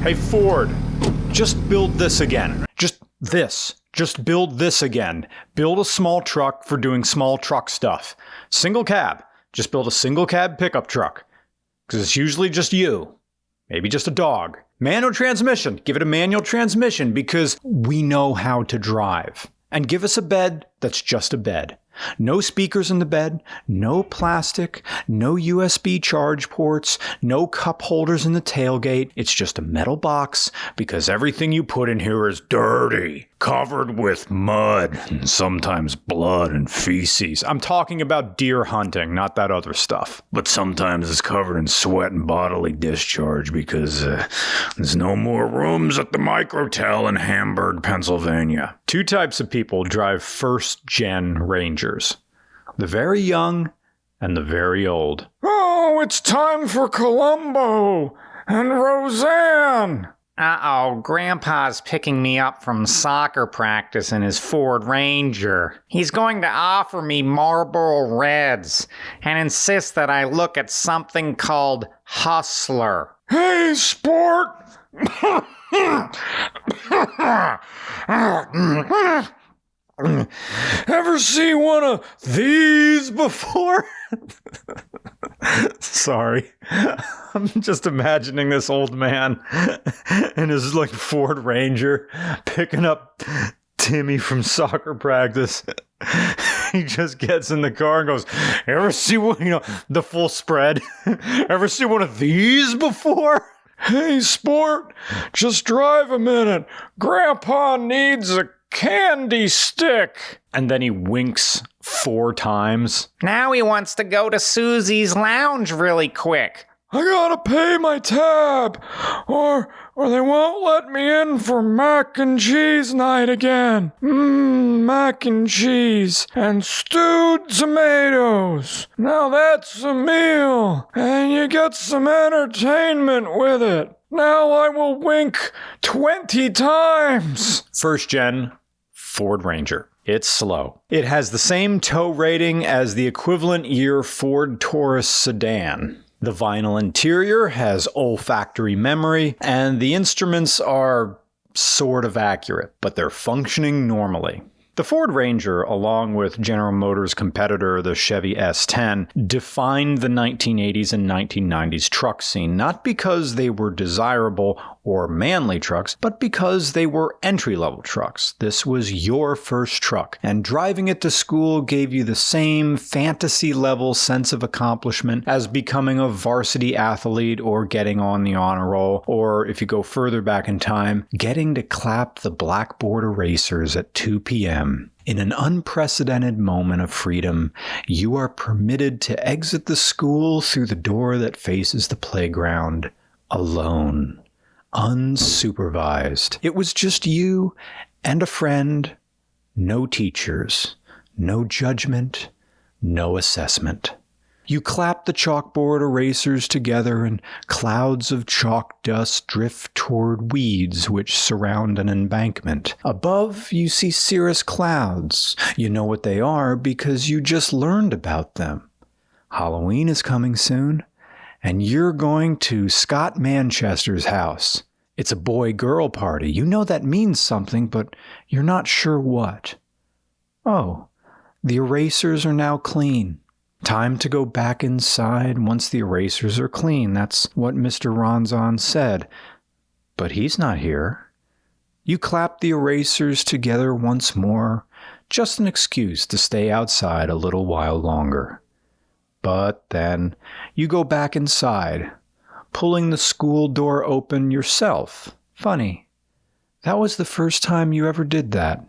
Hey, Ford, just build this again. Just build this again. Build a small truck for doing small truck stuff. Single cab. Just build a single cab pickup truck. Because it's usually just you. Maybe just a dog. Manual transmission. Give it a manual transmission because we know how to drive. And give us a bed that's just a bed. No speakers in the bed, no plastic, no USB charge ports, no cup holders in the tailgate. It's just a metal box because everything you put in here is dirty, covered with mud, and sometimes blood and feces. I'm talking about deer hunting, not that other stuff. But sometimes it's covered in sweat and bodily discharge because there's no more rooms at the Microtel in Hamburg, Pennsylvania. Two types of people drive first-gen Rangers. The very young and the very old. Oh, it's time for Columbo and Roseanne. Uh-oh, Grandpa's picking me up from soccer practice in his Ford Ranger. He's going to offer me Marlboro Reds and insist that I look at something called Hustler. Hey, sport! Ever see one of these before? Sorry. I'm just imagining this old man in his Ford Ranger picking up Timmy from soccer practice. He just gets in the car and goes, ever see one, the full spread? Ever see one of these before? Hey, sport, just drive a minute. Grandpa needs a candy stick. And then he winks 4 times. Now he wants to go to Susie's Lounge really quick. I gotta pay my tab, or they won't let me in for mac and cheese night again. Mac and cheese and stewed tomatoes. Now that's a meal, and you get some entertainment with it. Now I will wink 20 times. First gen Ford Ranger. It's slow. It has the same tow rating as the equivalent year Ford Taurus sedan. The vinyl interior has olfactory memory, and the instruments are sort of accurate, but they're functioning normally. The Ford Ranger, along with General Motors' competitor, the Chevy S10, defined the 1980s and 1990s truck scene, not because they were desirable or manly trucks, but because they were entry-level trucks. This was your first truck, and driving it to school gave you the same fantasy-level sense of accomplishment as becoming a varsity athlete or getting on the honor roll, or if you go further back in time, getting to clap the blackboard erasers at 2 p.m. In an unprecedented moment of freedom, you are permitted to exit the school through the door that faces the playground, alone, unsupervised. It was just you and a friend, no teachers, no judgment, no assessment. You clap the chalkboard erasers together and clouds of chalk dust drift toward weeds which surround an embankment. Above, you see cirrus clouds. You know what they are because you just learned about them. Halloween is coming soon, and you're going to Scott Manchester's house. It's a boy-girl party. You know that means something, but you're not sure what. Oh, the erasers are now clean. Time to go back inside once the erasers are clean. That's what Mr. Ronzon said. But he's not here. You clap the erasers together once more, just an excuse to stay outside a little while longer. But then you go back inside, pulling the school door open yourself. Funny. That was the first time you ever did that.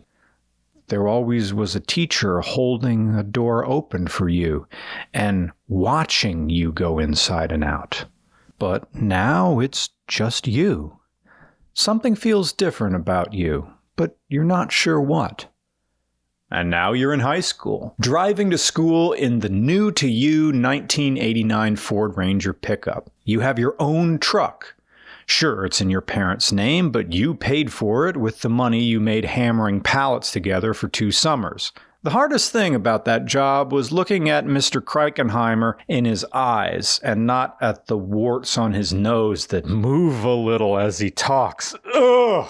There always was a teacher holding a door open for you and watching you go inside and out. But now it's just you. Something feels different about you, but you're not sure what. And now you're in high school, driving to school in the new-to-you 1989 Ford Ranger pickup. You have your own truck. Sure, it's in your parents' name, but you paid for it with the money you made hammering pallets together for 2 summers. The hardest thing about that job was looking at Mr. Kreikenheimer in his eyes and not at the warts on his nose that move a little as he talks. Ugh!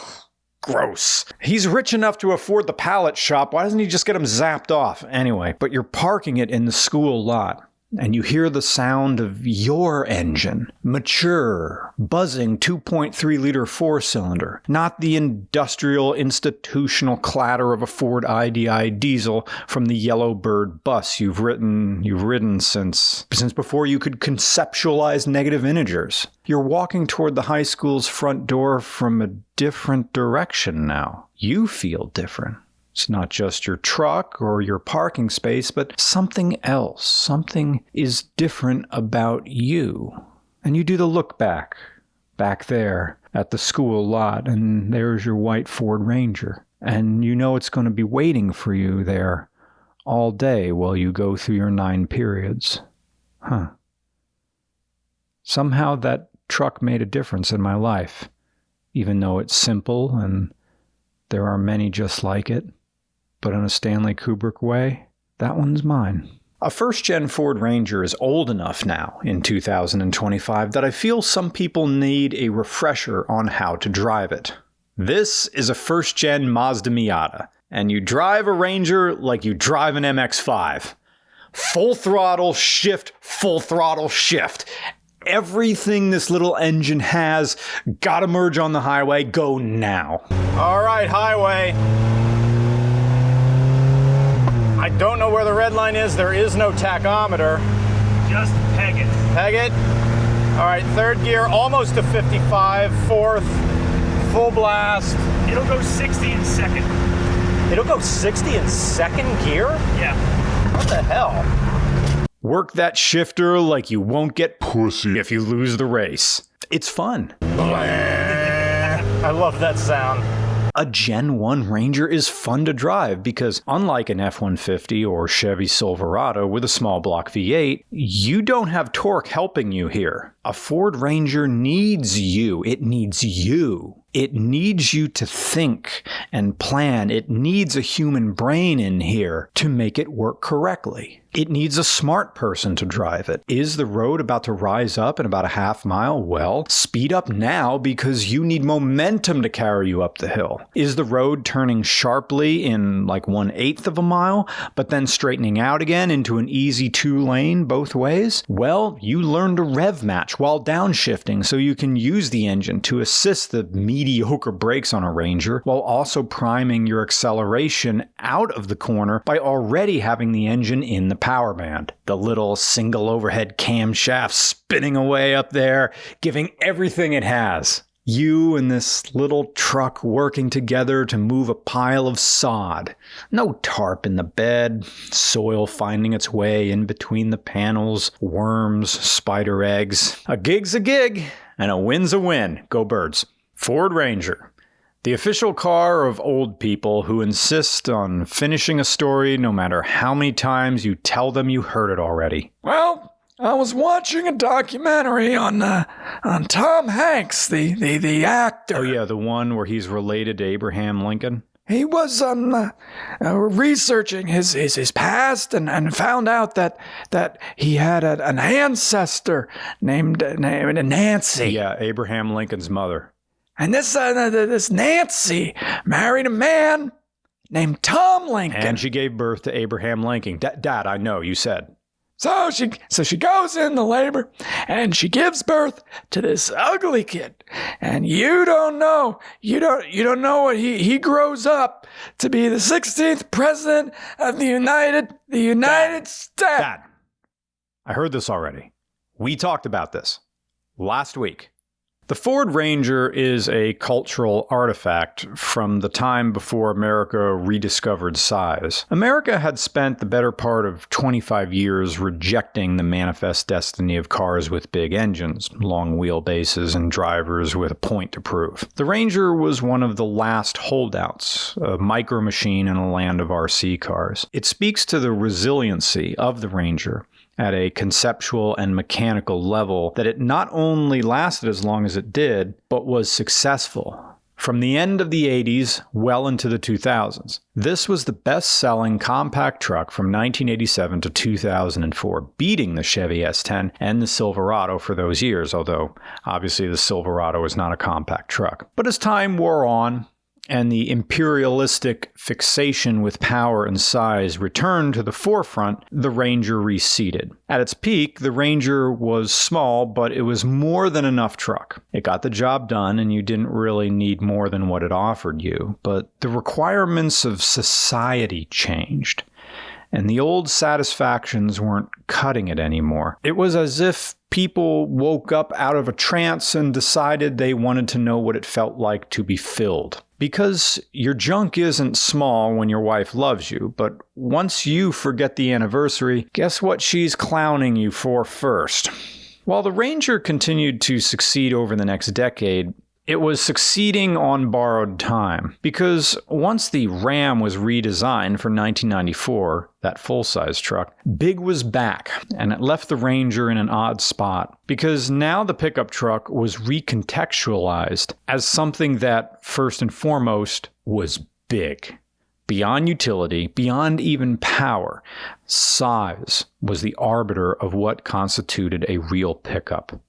Gross. He's rich enough to afford the pallet shop. Why doesn't he just get him zapped off? Anyway, but you're parking it in the school lot. And you hear the sound of your engine. Mature, buzzing 2.3-liter four-cylinder. Not the industrial, institutional clatter of a Ford IDI diesel from the Yellowbird bus you've ridden since before you could conceptualize negative integers. You're walking toward the high school's front door from a different direction now. You feel different. It's not just your truck or your parking space, but something else. Something is different about you. And you do the look back there at the school lot, and there's your white Ford Ranger. And you know it's going to be waiting for you there all day while you go through your 9 periods. Somehow that truck made a difference in my life, even though it's simple and there are many just like it. But in a Stanley Kubrick way, that one's mine. A first-gen Ford Ranger is old enough now, in 2025, that I feel some people need a refresher on how to drive it. This is a first-gen Mazda Miata, and you drive a Ranger like you drive an MX-5. Full throttle shift, full throttle shift. Everything this little engine has, gotta merge on the highway, go now. All right, highway. I don't know where the red line is. There is no tachometer. Just peg it. Peg it. All right, third gear, almost to 55. Fourth, full blast. It'll go 60 in second. It'll go 60 in second gear? Yeah. What the hell? Work that shifter like you won't get pussy if you lose the race. It's fun. I love that sound. A Gen 1 Ranger is fun to drive because, unlike an F-150 or Chevy Silverado with a small block V8, you don't have torque helping you here. A Ford Ranger needs you. It needs you. It needs you to think and plan. It needs a human brain in here to make it work correctly. It needs a smart person to drive it. Is the road about to rise up in about a half mile? Well, speed up now because you need momentum to carry you up the hill. Is the road turning sharply in like 1/8 of a mile, but then straightening out again into an easy 2-lane both ways? Well, you learn to rev match while downshifting so you can use the engine to assist the mediocre brakes on a Ranger while also priming your acceleration out of the corner by already having the engine in the power band. The little single overhead camshaft spinning away up there, giving everything it has. You and this little truck working together to move a pile of sod. No tarp in the bed, soil finding its way in between the panels, worms, spider eggs. A gig's a gig, and a win's a win. Go Birds. Ford Ranger. The official car of old people who insist on finishing a story no matter how many times you tell them you heard it already. Well, I was watching a documentary on Tom Hanks, the actor. Oh yeah, the one where he's related to Abraham Lincoln? He was researching his past and found out that he had an ancestor named Nancy. Yeah, Abraham Lincoln's mother. And this Nancy married a man named Tom Lincoln. And she gave birth to Abraham Lincoln. Dad, I know, you said. So she goes into labor and she gives birth to this ugly kid. And you don't know what he grows up to be the 16th president of the United States. Dad, I heard this already. We talked about this last week. The Ford Ranger is a cultural artifact from the time before America rediscovered size. America had spent the better part of 25 years rejecting the manifest destiny of cars with big engines, long wheelbases, and drivers with a point to prove. The Ranger was one of the last holdouts, a micro machine in a land of RC cars. It speaks to the resiliency of the Ranger at a conceptual and mechanical level that it not only lasted as long as it did, but was successful. from the end of the 80s well into the 2000s. This was the best-selling compact truck from 1987 to 2004, beating the Chevy S10 and the Silverado for those years, although obviously the Silverado is not a compact truck. But as time wore on, and the imperialistic fixation with power and size returned to the forefront, the Ranger receded. At its peak, the Ranger was small, but it was more than enough truck. It got the job done, and you didn't really need more than what it offered you. But the requirements of society changed, and the old satisfactions weren't cutting it anymore. It was as if people woke up out of a trance and decided they wanted to know what it felt like to be filled. Because your junk isn't small when your wife loves you, but once you forget the anniversary, guess what she's clowning you for first? While the Ranger continued to succeed over the next decade, it was succeeding on borrowed time, because once the Ram was redesigned for 1994, that full-size truck, big was back, and it left the Ranger in an odd spot, because now the pickup truck was recontextualized as something that, first and foremost, was big. Beyond utility, beyond even power, size was the arbiter of what constituted a real pickup.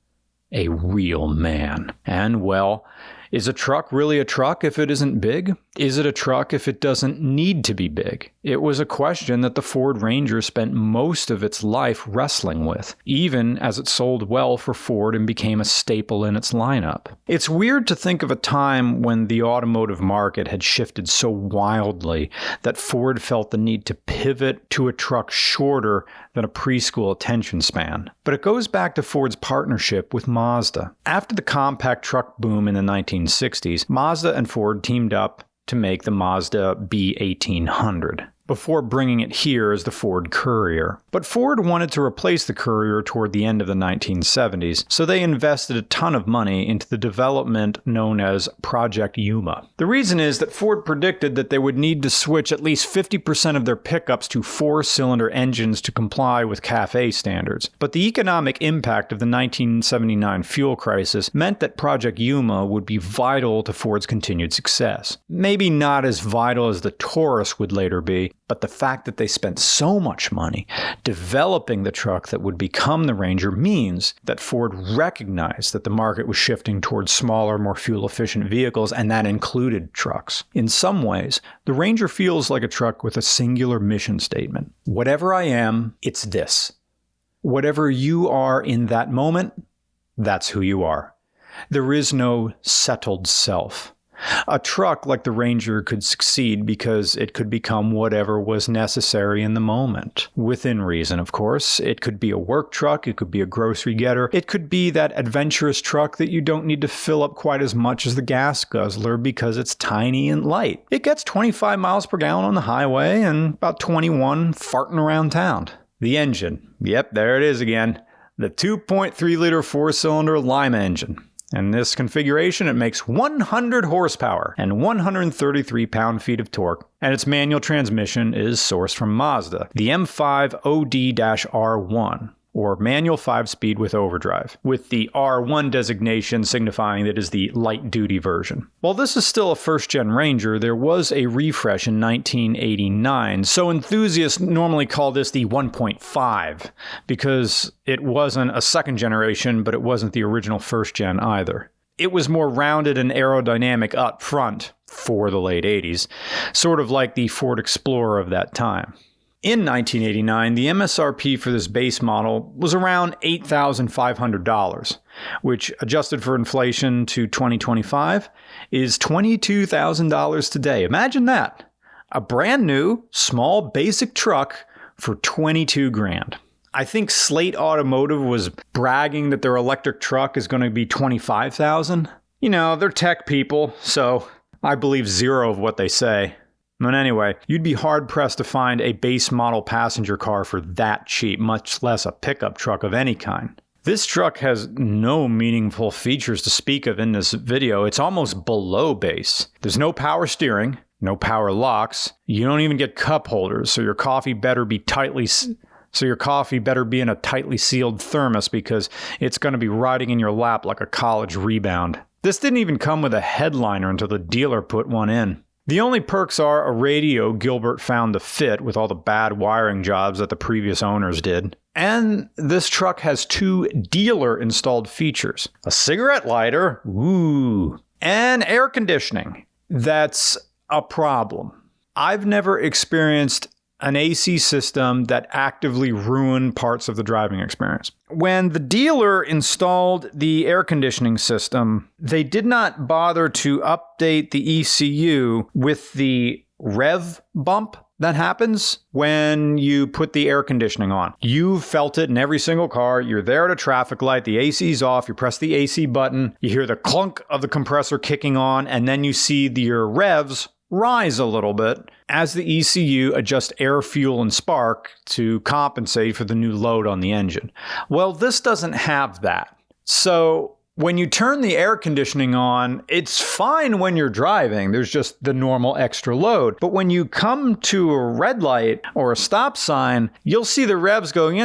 A real man. And, well, is a truck really a truck if it isn't big? Is it a truck if it doesn't need to be big? It was a question that the Ford Ranger spent most of its life wrestling with, even as it sold well for Ford and became a staple in its lineup. It's weird to think of a time when the automotive market had shifted so wildly that Ford felt the need to pivot to a truck shorter than a preschool attention span. But it goes back to Ford's partnership with Mazda. After the compact truck boom in the 1960s, Mazda and Ford teamed up to make the Mazda B1800, before bringing it here as the Ford Courier. But Ford wanted to replace the Courier toward the end of the 1970s, so they invested a ton of money into the development known as Project Yuma. The reason is that Ford predicted that they would need to switch at least 50% of their pickups to four-cylinder engines to comply with CAFE standards. But the economic impact of the 1979 fuel crisis meant that Project Yuma would be vital to Ford's continued success. Maybe not as vital as the Taurus would later be, but the fact that they spent so much money developing the truck that would become the Ranger means that Ford recognized that the market was shifting towards smaller, more fuel-efficient vehicles, and that included trucks. In some ways, the Ranger feels like a truck with a singular mission statement. Whatever I am, it's this. Whatever you are in that moment, that's who you are. There is no settled self. A truck like the Ranger could succeed because it could become whatever was necessary in the moment. Within reason, of course. It could be a work truck, it could be a grocery getter, it could be that adventurous truck that you don't need to fill up quite as much as the gas guzzler because it's tiny and light. It gets 25 miles per gallon on the highway and about 21 farting around town. The engine. Yep, there it is again. The 2.3-liter four-cylinder Lima engine. In this configuration, it makes 100 horsepower and 133 pound-feet of torque, and its manual transmission is sourced from Mazda, the M5 OD-R1, or manual 5-speed with overdrive, with the R1 designation signifying that it is the light-duty version. While this is still a first-gen Ranger, there was a refresh in 1989, so enthusiasts normally call this the 1.5, because it wasn't a second generation, but it wasn't the original first-gen either. It was more rounded and aerodynamic up front for the late 80s, sort of like the Ford Explorer of that time. In 1989, the MSRP for this base model was around $8,500, which, adjusted for inflation to 2025, is $22,000 today. Imagine that. A brand new, small, basic truck for $22,000. I think Slate Automotive was bragging that their electric truck is going to be $25,000. You know, they're tech people, so I believe zero of what they say. But anyway, you'd be hard-pressed to find a base model passenger car for that cheap, much less a pickup truck of any kind. This truck has no meaningful features to speak of in this video. It's almost below base. There's no power steering, no power locks. You don't even get cup holders, so your coffee better be in a tightly sealed thermos because it's going to be riding in your lap like a college rebound. This didn't even come with a headliner until the dealer put one in. The only perks are a radio Gilbert found to fit with all the bad wiring jobs that the previous owners did. And this truck has 2 dealer-installed features. A cigarette lighter, ooh, and air conditioning. That's a problem. I've never experienced an AC system that actively ruined parts of the driving experience. When the dealer installed the air conditioning system, they did not bother to update the ECU with the rev bump that happens when you put the air conditioning on. You've felt it in every single car. You're there at a traffic light, the AC's off, you press the AC button, you hear the clunk of the compressor kicking on, and then you see your revs rise a little bit as the ECU adjusts air, fuel, and spark to compensate for the new load on the engine. Well, this doesn't have that. So when you turn the air conditioning on, it's fine when you're driving. There's just the normal extra load. But when you come to a red light or a stop sign, you'll see the revs going.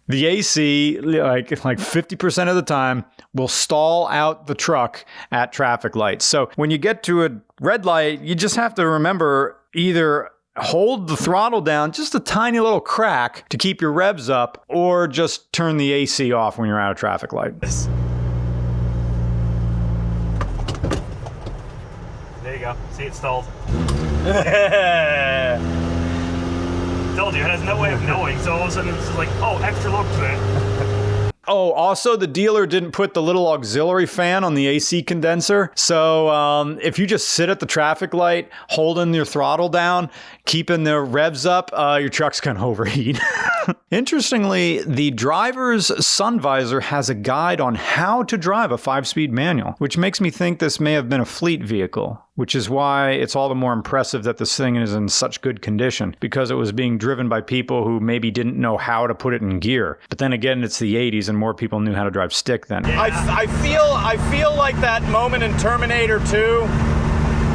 The AC, like 50% of the time, will stall out the truck at traffic lights. So when you get to a red light, you just have to remember either hold the throttle down just a tiny little crack to keep your revs up, or just turn the AC off when you're at a traffic light. There you go. See, it stalled. Told you, it has no way of knowing, so all of a sudden it's just like, oh, extra load to it. Oh, also the dealer didn't put the little auxiliary fan on the AC condenser. So if you just sit at the traffic light, holding your throttle down, keeping the revs up, your truck's gonna overheat. Interestingly, the driver's sun visor has a guide on how to drive a 5-speed manual, which makes me think this may have been a fleet vehicle, which is why it's all the more impressive that this thing is in such good condition, because it was being driven by people who maybe didn't know how to put it in gear. But then again, it's the 80s and more people knew how to drive stick then. I feel like that moment in Terminator 2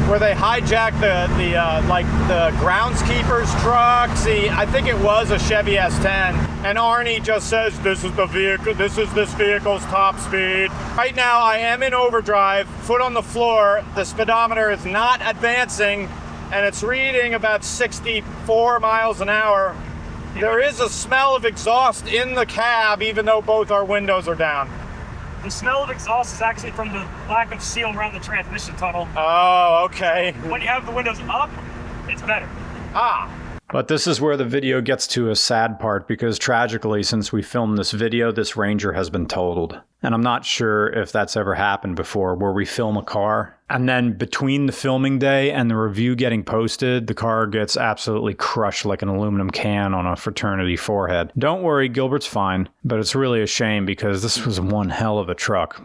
where they hijacked the groundskeeper's truck. See, I think it was a Chevy S10, and Arnie just says, "This is the vehicle. This is this vehicle's top speed." Right now, I am in overdrive, foot on the floor. The speedometer is not advancing, and it's reading about 64 miles an hour. There is a smell of exhaust in the cab, even though both our windows are down. The smell of exhaust is actually from the lack of seal around the transmission tunnel. Oh, okay. When you have the windows up, it's better. Ah. But this is where the video gets to a sad part, because tragically, since we filmed this video, this Ranger has been totaled. And I'm not sure if that's ever happened before, where we film a car, and then between the filming day and the review getting posted, the car gets absolutely crushed like an aluminum can on a fraternity forehead. Don't worry, Gilbert's fine, but it's really a shame because this was one hell of a truck.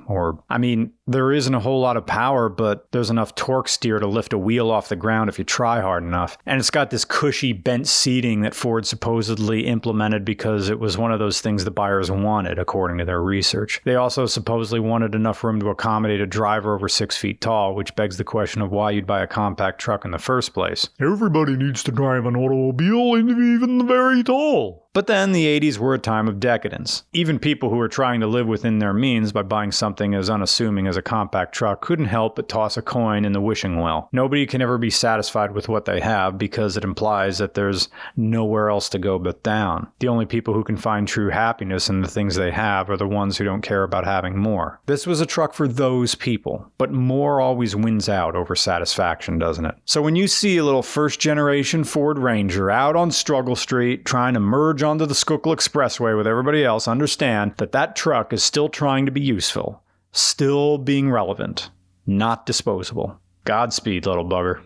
There isn't a whole lot of power, but there's enough torque steer to lift a wheel off the ground if you try hard enough. And it's got this cushy bent seating that Ford supposedly implemented because it was one of those things the buyers wanted, according to their research. They also supposedly wanted enough room to accommodate a driver over 6 feet tall, which begs the question of why you'd buy a compact truck in the first place. Everybody needs to drive an automobile, even the very tall. But then the 80s were a time of decadence. Even people who were trying to live within their means by buying something as unassuming as a compact truck couldn't help but toss a coin in the wishing well. Nobody can ever be satisfied with what they have because it implies that there's nowhere else to go but down. The only people who can find true happiness in the things they have are the ones who don't care about having more. This was a truck for those people, but more always wins out over satisfaction, doesn't it? So when you see a little first-generation Ford Ranger out on Struggle Street trying to merge onto the Schuylkill Expressway with everybody else, understand that that truck is still trying to be useful, still being relevant, not disposable. Godspeed, little bugger.